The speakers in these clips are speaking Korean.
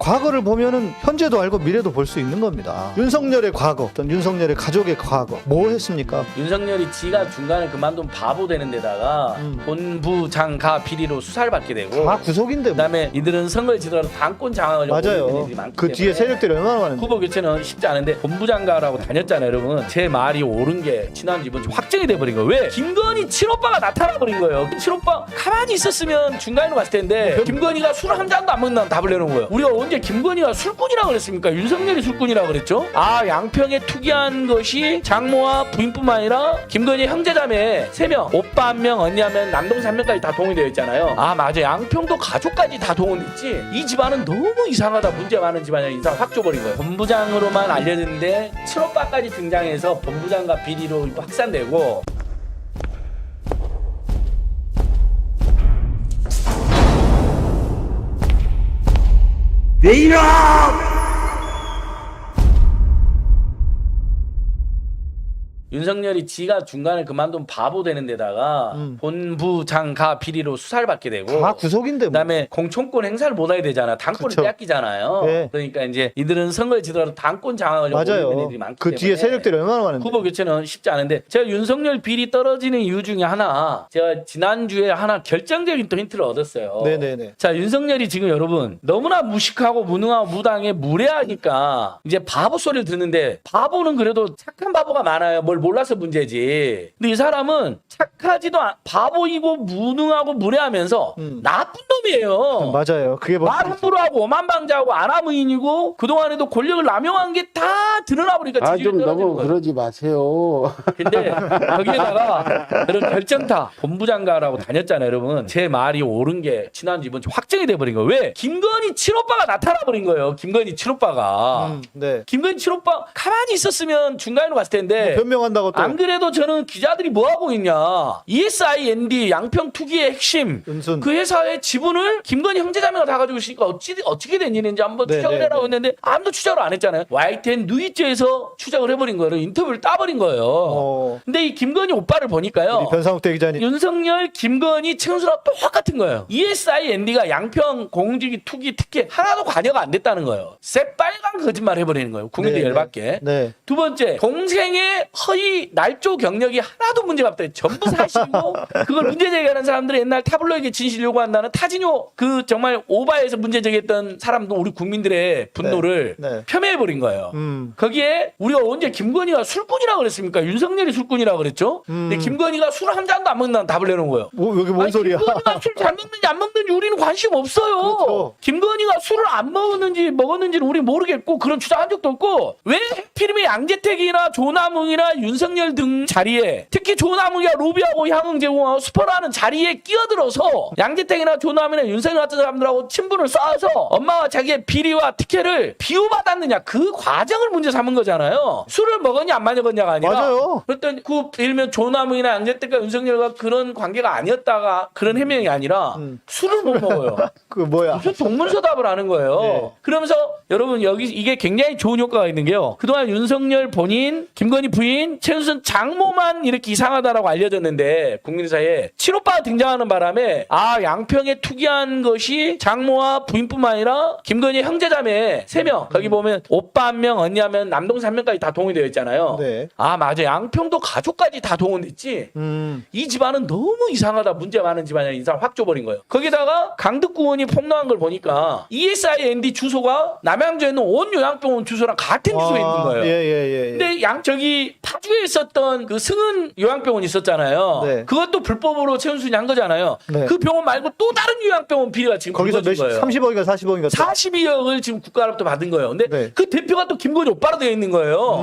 과거를 보면은 현재도 알고 미래도 볼 수 있는 겁니다. 윤석열의 과거, 어떤 윤석열의 가족의 과거 뭐 했습니까? 윤석열이 지가 중간에 그만둔 바보 되는 데다가 본부 장가 비리로 수사를 받게 되고 다 구속인데 뭐. 그다음에 이들은 선거에 지더라도 당권 장악을 맞아요. 그 뒤에 세력들이 얼마나 많은데. 후보 교체는 쉽지 않은데 본부장가라고 다녔잖아요, 여러분. 제 말이 옳은 게 지난주 이번 주 확정이 돼버린 거예요. 왜? 김건희 친오빠가 나타나버린 거예요. 친오빠 가만히 있었으면 중간으로 갔을 텐데 김건희가 술 한 잔도 안 먹는다는 답을 내놓은 거예요. 우리가 언제 김건희가 술꾼이라고 그랬습니까? 윤석열이 술꾼이라고 그랬죠? 아, 양평에 투기한 것이 장모와 부인뿐만 아니라 김건희 형제자매 3명, 오빠 1명, 언니 1명, 남동생 1명까지 다 동의되어 있잖아요. 아, 맞아. 양평도 가족까지 다 동원됐지. 이 집안은 너무 이상하다. 문제 많은 집안이야. 인상 확 줘버린 거예요. 본부장으로만 알려졌는데 친오빠까지 등장해서 본부장과 비리로 확산되고 내 이름! 윤석열이 지가 중간에 그만둔 바보 되는 데다가 본부 장가 비리로 수사를 받게 되고 다 구속인데 뭐. 그다음에 공천권 행사를 못 하게 되잖아. 당권을 그쵸. 빼앗기잖아요. 네. 그러니까 이제 이들은 선거에 지더라도 당권 장악을 하려고 맞아요. 노리는 애들이 많기 그 때문에 뒤에 세력들이 얼마나 많은데. 후보 교체는 쉽지 않은데 제가 윤석열 비리 떨어지는 이유 중에 하나 제가 지난주에 하나 결정적인 또 힌트를 얻었어요. 네네네. 자, 윤석열이 지금 여러분 너무나 무식하고 무능하고 무당에 무례하니까 이제 바보 소리를 듣는데 바보는 그래도 착한 바보가 많아요. 뭘 몰라서 문제지. 근데 이 사람은 착하지도 바보이고 무능하고 무례하면서 나쁜 놈이에요. 맞아요. 그게 뭐. 말 함부로 하고 오만방자하고 아나무인이고 그동안에도 권력을 남용한 게 다 드러나 보니까 아, 지지율이 좀 떨어지는 너무 거예요. 그러지 마세요. 근데 거기에다가 여러분 결정타 본부장가라고 다녔잖아요, 여러분. 제 말이 옳은 게 지난주 이번 주 확정이 돼버린 거예요. 왜? 김건희 친오빠가 나타나버린 거예요. 김건희 친오빠가. 네. 김건희 친오빠 가만히 있었으면 중간으로 갔을 텐데 변명한다고 또. 안 그래도 저는 기자들이 뭐 하고 있냐. ESIND 양평 투기의 핵심 은순. 그 회사의 지분을 김건희 형제자매가 다 가지고 있으니까 어떻게 된 일인지 한번 네, 추적을 네, 해라고 네. 했는데 아무도 추적을 안 했잖아요. YTN 누이즈에서 추적을 해버린 거예요. 인터뷰를 따버린 거예요. 근데 이 김건희 오빠를 보니까요. 우리 변상욱 대기자님. 윤석열, 김건희, 최은수랑 똑같은 거예요. ESIND가 양평 공직이 투기 특혜 하나도 관여가 안 됐다는 거예요. 새빨간 거짓말 해버리는 거예요. 국민들이 네, 열받게. 네. 두 번째, 동생의 허위 날조 경력이 하나도 문제가 없다. 전부 사실이고 그걸 문제 제기하는 사람들은 옛날 타블로이드 진실 요구한다는 타진요 그 정말 오바에서 문제 제기했던 사람도 우리 국민들의 분노를 네. 폄훼해버린 거예요. 거기에 우리가 언제 김건희가 술꾼이라고 그랬습니까? 윤석열이 술꾼이라고 그랬죠? 근데 김건희가 술 한 잔도 안 먹는다는 답을 내놓은 거예요. 뭐 여기 뭔 소리야? 김건희가 술 잘 먹는지 안 먹는지 우리는 관심 없어요. 그렇죠. 김건희가 술을 안 먹었는지는 우리 모르겠고 그런 주장한 적도 없고 왜 하필이면 양재택이나 조남웅이나 윤석열 등 자리에 특히 조남웅이가 로비하고 향응 제공하고 스포라는 자리에 끼어들어서 양재택이나 조남웅이나 윤석열 같은 사람들하고 친분을 쌓아서 엄마와 자기의 비리와 특혜를 비호받았느냐 그 과정을 문제 삼은 거잖아요. 술을 먹었냐 안 먹었냐가 아니라 맞아요. 그랬더니 그 일면 조남웅이나 양재택과 윤석열과 그런 관계가 아니었다가 그런 해명이 아니라 술을 못 먹어요. 그 뭐야? 무슨 동문서답을 하는 거예요. 네. 그러면서 여러분 여기 이게 굉장히 좋은 효과가 있는 게요. 그동안 윤석열 본인, 김건희 부인, 최은순 장모만 이렇게 이상하다라고 알려졌는데 국민 사이에 친오빠가 등장하는 바람에 아 양평에 투기한 것이 장모와 부인뿐만 아니라 김건희 형제자매 3명 거기 보면 오빠 1명, 언니 1명, 남동생 1명까지 다 동의되어 있잖아요. 네. 아 맞아 양평도 가족까지 다 동원됐지. 이 집안은 너무 이상하다. 문제 많은 집안이야. 인상 확 줘버린 거예요. 거기다가 강덕구 의원이 폭로한 걸 보니까 ESIND 주소가 남양주에 있는 온 요양병원 주소랑 같은 주소에 있는 거예요. 예. 근데 저기 파주에 있었던 그 승은 요양병원 있었잖아요. 네. 그것도 불법으로 최은순이 한 거잖아요. 네. 그 병원 말고 또 다른 요양병원 비리가 지금 거기서 불거진 거예요. 30억인가 40억인가. 42억을 지금 국가로부터 받은 거예요. 근데 네. 그 대표가 또 김건희 오빠로 되어 있는 거예요.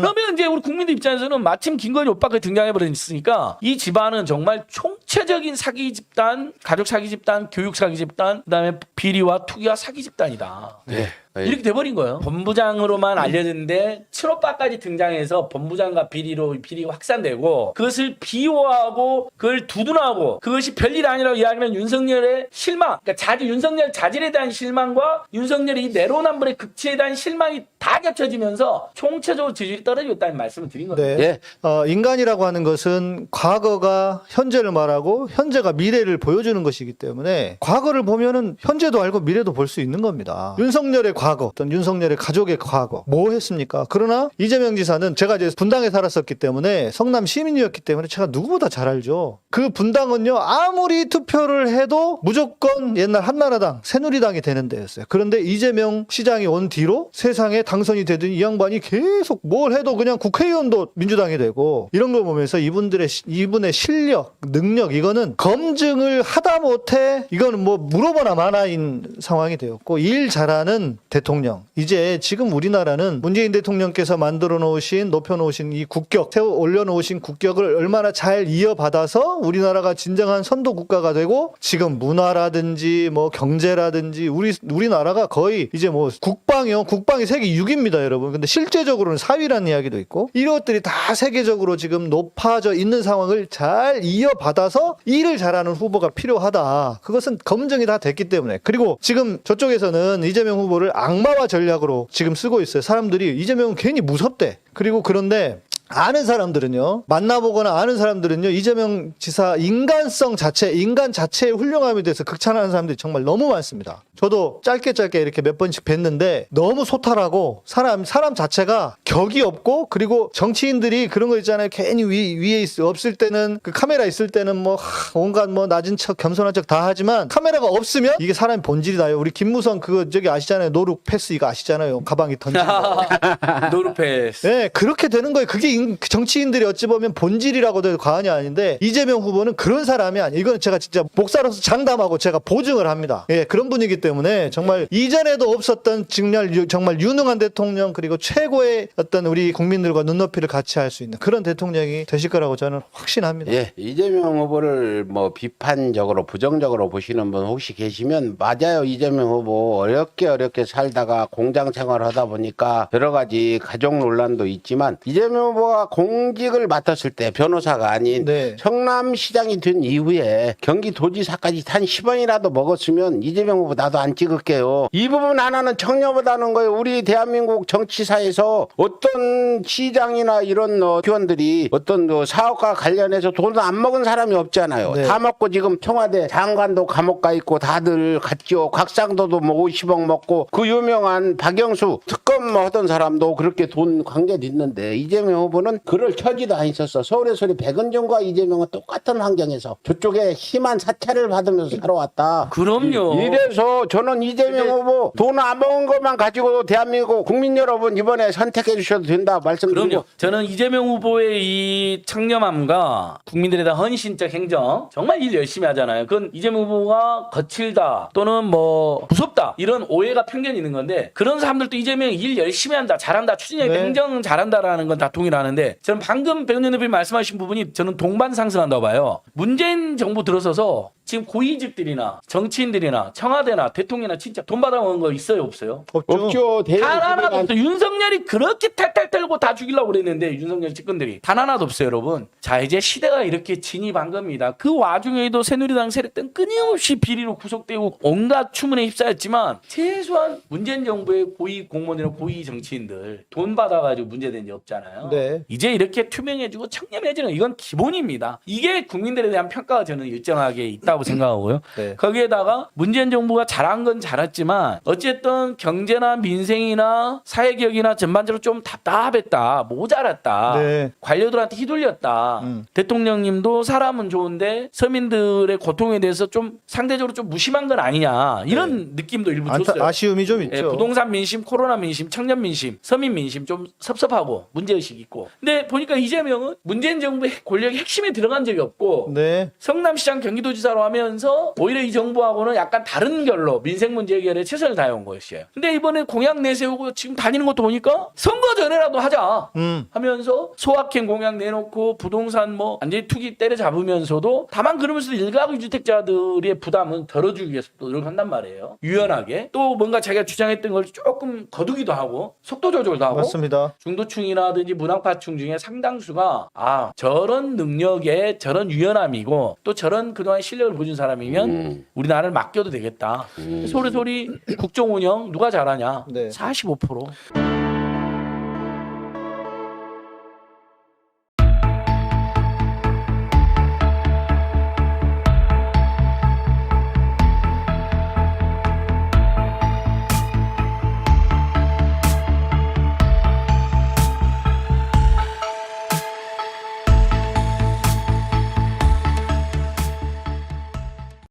그러면 이제 우리 국민들 입장에서는 마침 김건희 오빠가 등장해버렸으니까 이 집안은 정말 총체적인 사기 집단, 가족 사기 집단, 교육 사기 집단, 그다음에 비리와 투기와 사기 집단이다. 네. 이렇게 돼버린 거예요. 본부장으로만 알려졌는데 친오빠까지 등장해서 본부장과 온갖 비리가 확산되고 그것을 비호하고 그걸 두둔하고 그것이 별일 아니라고 이야기하는 윤석열의 실망, 그러니까 윤석열 자질에 대한 실망과 윤석열의 이 내로남불의 극치에 대한 실망이 다 겹쳐지면서 총체적으로 지지율이 떨어지고 있다는 말씀을 드린 겁니다. 네. 인간이라고 하는 것은 과거가 현재를 말하고 현재가 미래를 보여주는 것이기 때문에 과거를 보면은 현재도 알고 미래도 볼 수 있는 겁니다. 윤석열의 과거, 어떤 윤석열의 가족의 과거 뭐 했습니까? 그러나 이재명 지사는 제가 이제 분당에 살았었기 때문에 성남 시민이었기 때문에 제가 누구보다 잘 알죠. 그 분당은요 아무리 투표를 해도 무조건 옛날 한나라당 새누리당이 되는 데였어요. 그런데 이재명 시장이 온 뒤로 세상에 당선이 되더니 이 양반이 계속 뭘 해도 그냥 국회의원도 민주당이 되고 이런 걸 보면서 이분의 실력, 능력 이거는 검증을 하다 못해 이거는 뭐 물어보나 마나인 상황이 되었고 일 잘하는 대통령. 이제 지금 우리나라는 문재인 대통령께서 만들어 놓으신 높여 놓으신 이 국격, 세워 올려 놓으신 국격을 얼마나 잘 이어받아서 우리나라가 진정한 선도 국가가 되고 지금 문화라든지 뭐 경제라든지 우리나라가 거의 이제 뭐 국방이 세계 6위입니다, 여러분. 근데 실제적으로는 4위라는 이야기도 있고 이것들이 다 세계적으로 지금 높아져 있는 상황을 잘 이어받아서 일을 잘하는 후보가 필요하다. 그것은 검증이 다 됐기 때문에. 그리고 지금 저쪽에서는 이재명 후보를 악마화 전략으로 지금 쓰고 있어요. 사람들이 이재명은 괜히 무섭대. 그리고 그런데 아는 사람들은요, 만나보거나 아는 사람들은요, 이재명 지사 인간 자체의 훌륭함에 대해서 극찬하는 사람들이 정말 너무 많습니다. 저도 짧게 이렇게 몇 번씩 뵀는데 너무 소탈하고 사람 자체가 격이 없고 그리고 정치인들이 그런 거 있잖아요. 괜히 위에 없을 때는 그 카메라 있을 때는 뭐 온갖 뭐 낮은 척 겸손한 척 다 하지만 카메라가 없으면 이게 사람의 본질이 나요. 우리 김무성 그거 저기 아시잖아요. 노룩 패스 이거 아시잖아요. 가방이 던진 거. 노루 패스. 네, 그렇게 되는 거예요. 그게 정치인들이 어찌 보면 본질이라고 해도 과언이 아닌데 이재명 후보는 그런 사람이 아니에요. 이거는 제가 진짜 목사로서 장담하고 제가 보증을 합니다. 예, 그런 분이기 때문에 정말 이전에도 없었던 정말 유능한 대통령 그리고 최고의 어떤 우리 국민들과 눈높이를 같이 할 수 있는 그런 대통령이 되실 거라고 저는 확신합니다. 예, 이재명 후보를 뭐 비판적으로 부정적으로 보시는 분 혹시 계시면 맞아요. 이재명 후보 어렵게 살다가 공장 생활하다 보니까 여러 가지 가족 논란도 있지만 이재명 후보가 공직을 맡았을 때 변호사가 아닌 네. 성남시장이 된 이후에 경기도지사까지 한 10원이라도 먹었으면 이재명 후보 나도 안 찍을게요. 이 부분 하나는 청렴하다는 거예요. 우리 대한민국 정치사에서 어떤 시장이나 이런 기관들이 어떤 사업과 관련해서 돈을 안 먹은 사람이 없잖아요. 네. 다 먹고 지금 청와대 장관도 감옥 가 있고 다들 갔죠. 곽상도도 뭐 50억 먹고 그 유명한 박영수 특검 하던 사람도 그렇게 돈 관계도 있는데 이재명 후보는 그럴 처지도 안 있었어. 서울에서 백은정과 이재명은 똑같은 환경에서 저쪽에 심한 사찰을 받으면서 살아왔다. 그럼요. 이래서 저는 이재명 후보 돈 안 먹은 것만 가지고 대한민국 국민 여러분 이번에 선택해 주셔도 된다 말씀드리고. 그럼요. 저는 이재명 후보의 이 청렴함과 국민들에 대한 헌신적 행정 정말 일 열심히 하잖아요. 그건 이재명 후보가 거칠다 또는 뭐 무섭다 이런 오해가 편견이 있는 건데 그런 사람들도 이재명이 일 열심히 한다 잘한다 추진력 네. 행정 잘한다라는 건 다 동일하는데 저는 방금 배우님 대표님 말씀하신 부분이 저는 동반상승한다고 봐요. 문재인 정부 들어서서 지금 고위직들이나 정치인들이나 청와대나 대통령이나 진짜 돈 받아먹은 거 있어요 없어요? 없죠. 단 하나도 없어요. 윤석열이 그렇게 탈탈 털고 다 죽이려고 그랬는데 윤석열 측근들이 단 하나도 없어요 여러분. 자 이제 시대가 이렇게 진입한 겁니다. 그 와중에도 새누리당 세력들은 끊임없이 비리로 구속되고 온갖 추문에 휩싸였지만 최소한 문재인 정부의 고위 공무원이나 고위 정치인들 돈 받아가지고 문제된 적 없잖아요. 네. 이제 이렇게 투명해지고 청렴해지는 이건 기본입니다. 이게 국민들에 대한 평가가 저는 일정하게 있다고 생각하고요. 네. 거기에다가 문재인 정부가 잘한 건 잘했지만 어쨌든 경제나 민생이나 사회개혁이나 전반적으로 좀 답답했다. 모자랐다. 네. 관료들한테 휘둘렸다. 대통령님도 사람은 좋은데 서민들의 고통에 대해서 좀 상대적으로 좀 무심한 건 아니냐. 이런 느낌도 일부 줬어요. 아쉬움이 좀 있죠. 예, 부동산 민심, 코로나 민심, 청년 민심, 서민 민심 좀 섭섭하고 문제의식 있고. 근데 보니까 이재명은 문재인 정부의 권력의 핵심에 들어간 적이 없고 네. 성남시장 경기도지사로 하면서 오히려 이 정부하고는 약간 다른 결로 민생 문제 해결에 최선을 다해온 것이에요. 근데 이번에 공약 내세우고 지금 다니는 것도 보니까 선거 전에라도 하자 하면서 소확행 공약 내놓고 부동산 뭐 완전히 투기 때려잡으면서도 다만 그러면서도 일가구 주택자들의 부담은 덜어주기 위해서 또 노력한단 말이에요. 유연하게 또 뭔가 자기가 주장했던 걸 조금 거두기도 하고 속도 조절도 하고 맞습니다. 중도층이라든지 무당파층 중에 상당수가 아 저런 능력에 저런 유연함이고 또 저런 그동안 실력을 보여준 사람이면 우리나라를 맡겨도 되겠다. 소리소리 국정 운영 누가 잘하냐? 네. 45%.